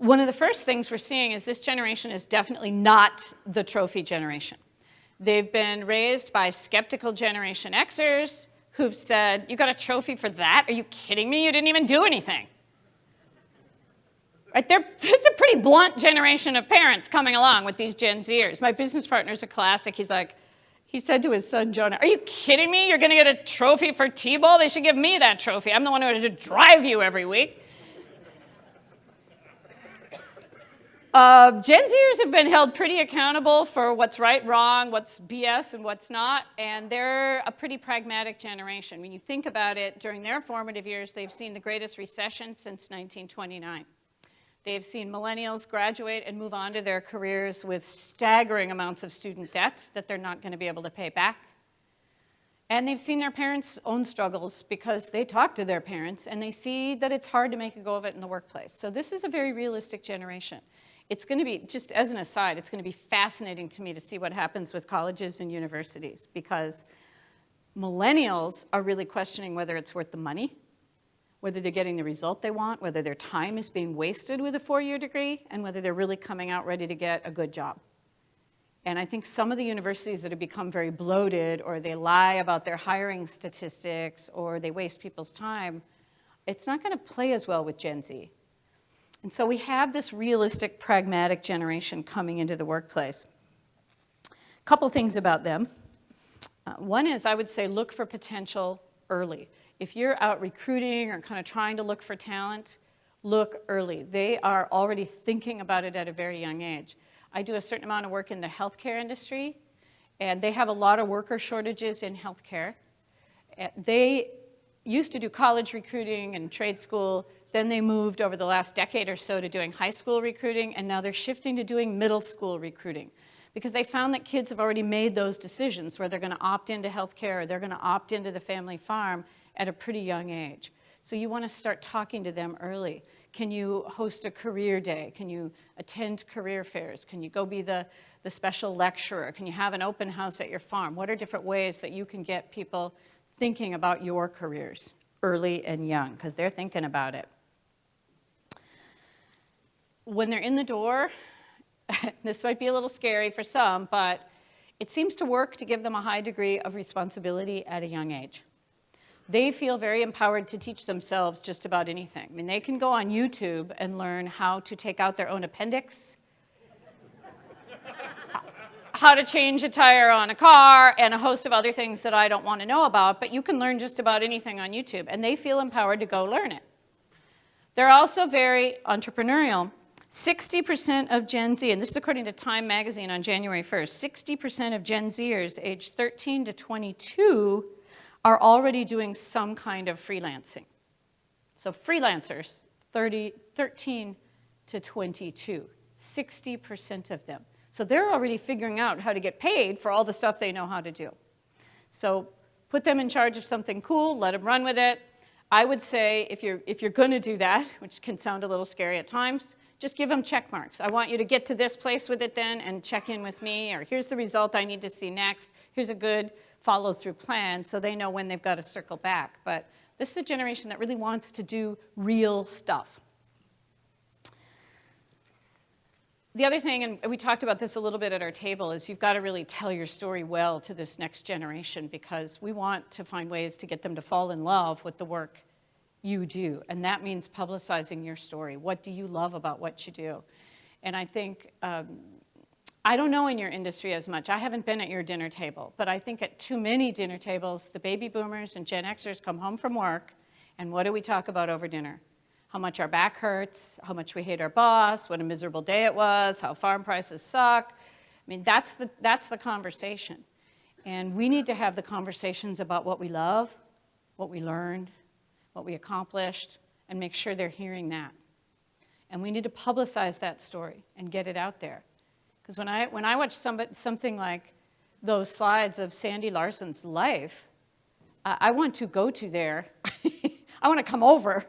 one of the first things we're seeing is this generation is definitely not the trophy generation. They've been raised by skeptical Generation Xers who've said, you got a trophy for that? Are you kidding me? You didn't even do anything. Right? It's a pretty blunt generation of parents coming along with these Gen Zers. My business partner's a classic. He said to his son, Jonah, are you kidding me? You're going to get a trophy for T-ball? They should give me that trophy. I'm the one who had to drive you every week. Gen Zers have been held pretty accountable for what's right, wrong, what's BS, and what's not, and they're a pretty pragmatic generation. When you think about it, during their formative years, they've seen the greatest recession since 1929. They've seen millennials graduate and move on to their careers with staggering amounts of student debt that they're not going to be able to pay back. And they've seen their parents' own struggles because they talk to their parents and they see that it's hard to make a go of it in the workplace. So this is a very realistic generation. It's going to be, just as an aside, it's going to be fascinating to me to see what happens with colleges and universities because millennials are really questioning whether it's worth the money, whether they're getting the result they want, whether their time is being wasted with a 4-year degree, and whether they're really coming out ready to get a good job. And I think some of the universities that have become very bloated, or they lie about their hiring statistics, or they waste people's time, it's not going to play as well with Gen Z. And so we have this realistic, pragmatic generation coming into the workplace. A couple things about them. One is, I would say, look for potential early. If you're out recruiting or kind of trying to look for talent, look early. They are already thinking about it at a very young age. I do a certain amount of work in the healthcare industry, and they have a lot of worker shortages in healthcare. They used to do college recruiting and trade school. Then they moved over the last decade or so to doing high school recruiting, and now they're shifting to doing middle school recruiting because they found that kids have already made those decisions where they're going to opt into healthcare or they're going to opt into the family farm at a pretty young age. So you want to start talking to them early. Can you host a career day? Can you attend career fairs? Can you go be the special lecturer? Can you have an open house at your farm? What are different ways that you can get people thinking about your careers early and young? Because they're thinking about it. When they're in the door, this might be a little scary for some, but it seems to work to give them a high degree of responsibility at a young age. They feel very empowered to teach themselves just about anything. I mean, they can go on YouTube and learn how to take out their own appendix, how to change a tire on a car, and a host of other things that I don't want to know about, but you can learn just about anything on YouTube, and they feel empowered to go learn it. They're also very entrepreneurial. 60% of Gen Z, and this is according to Time magazine on January 1st, 60% of Gen Zers aged 13 to 22 are already doing some kind of freelancing. So freelancers, 13 to 22, 60% of them. So they're already figuring out how to get paid for all the stuff they know how to do. So put them in charge of something cool, let them run with it. I would say if you're going to do that, which can sound a little scary at times, just give them check marks. I want you to get to this place with it then and check in with me, or here's the result I need to see next. Here's a good follow-through plan so they know when they've got to circle back. But this is a generation that really wants to do real stuff. The other thing, and we talked about this a little bit at our table, is you've got to really tell your story well to this next generation because we want to find ways to get them to fall in love with the work you do. And that means publicizing your story. What do you love about what you do? And I think, I don't know in your industry as much. I haven't been at your dinner table, but I think at too many dinner tables, the baby boomers and Gen Xers come home from work, and what do we talk about over dinner? How much our back hurts, how much we hate our boss, what a miserable day it was, how farm prices suck. I mean, that's the conversation. And we need to have the conversations about what we love, what we learned, what we accomplished, and make sure they're hearing that. And we need to publicize that story and get it out there. Because when I watch something like those slides of Sandy Larson's life, I want to go to there. I want to come over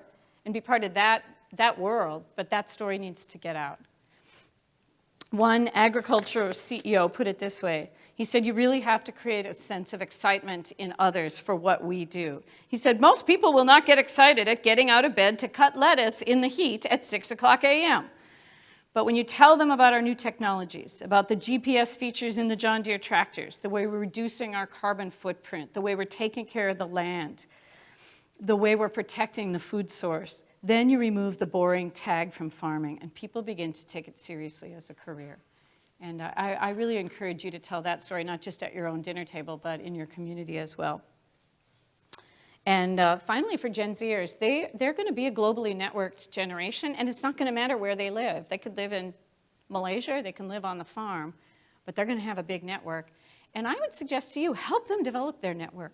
and be part of that world, but that story needs to get out. One agriculture CEO put it this way. He said, you really have to create a sense of excitement in others for what we do. He said, most people will not get excited at getting out of bed to cut lettuce in the heat at 6 o'clock a.m. But when you tell them about our new technologies, about the GPS features in the John Deere tractors, the way we're reducing our carbon footprint, the way we're taking care of the land, the way we're protecting the food source, then you remove the boring tag from farming, and people begin to take it seriously as a career. And I really encourage you to tell that story, not just at your own dinner table, but in your community as well. And finally, for Gen Zers, they're going to be a globally networked generation, and it's not going to matter where they live. They could live in Malaysia, they can live on the farm, but they're going to have a big network. And I would suggest to you, help them develop their network.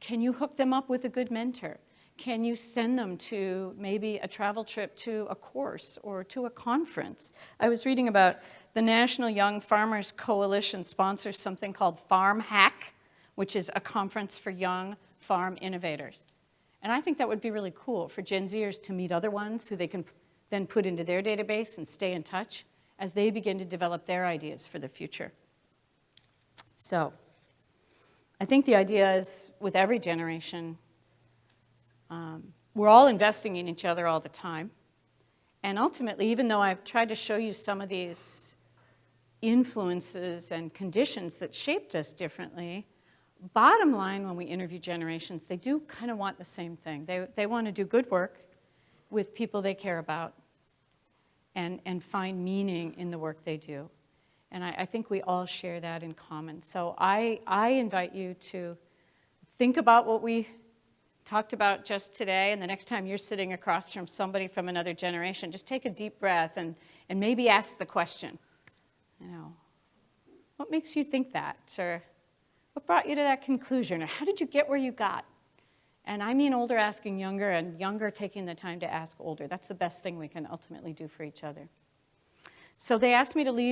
Can you hook them up with a good mentor? Can you send them to maybe a travel trip to a course or to a conference? I was reading about the National Young Farmers Coalition sponsors something called Farm Hack, which is a conference for young farm innovators. And I think that would be really cool for Gen Zers to meet other ones who they can then put into their database and stay in touch as they begin to develop their ideas for the future. So I think the idea is with every generation, we're all investing in each other all the time. And ultimately, even though I've tried to show you some of these influences and conditions that shaped us differently, bottom line, when we interview generations, they do kind of want the same thing. They want to do good work with people they care about and find meaning in the work they do. And I think we all share that in common. So I invite you to think about what we talked about just today, and the next time you're sitting across from somebody from another generation, just take a deep breath and maybe ask the question, what makes you think that? Or what brought you to that conclusion? Or how did you get where you got? And I mean older asking younger, and younger taking the time to ask older. That's the best thing we can ultimately do for each other. So they asked me to leave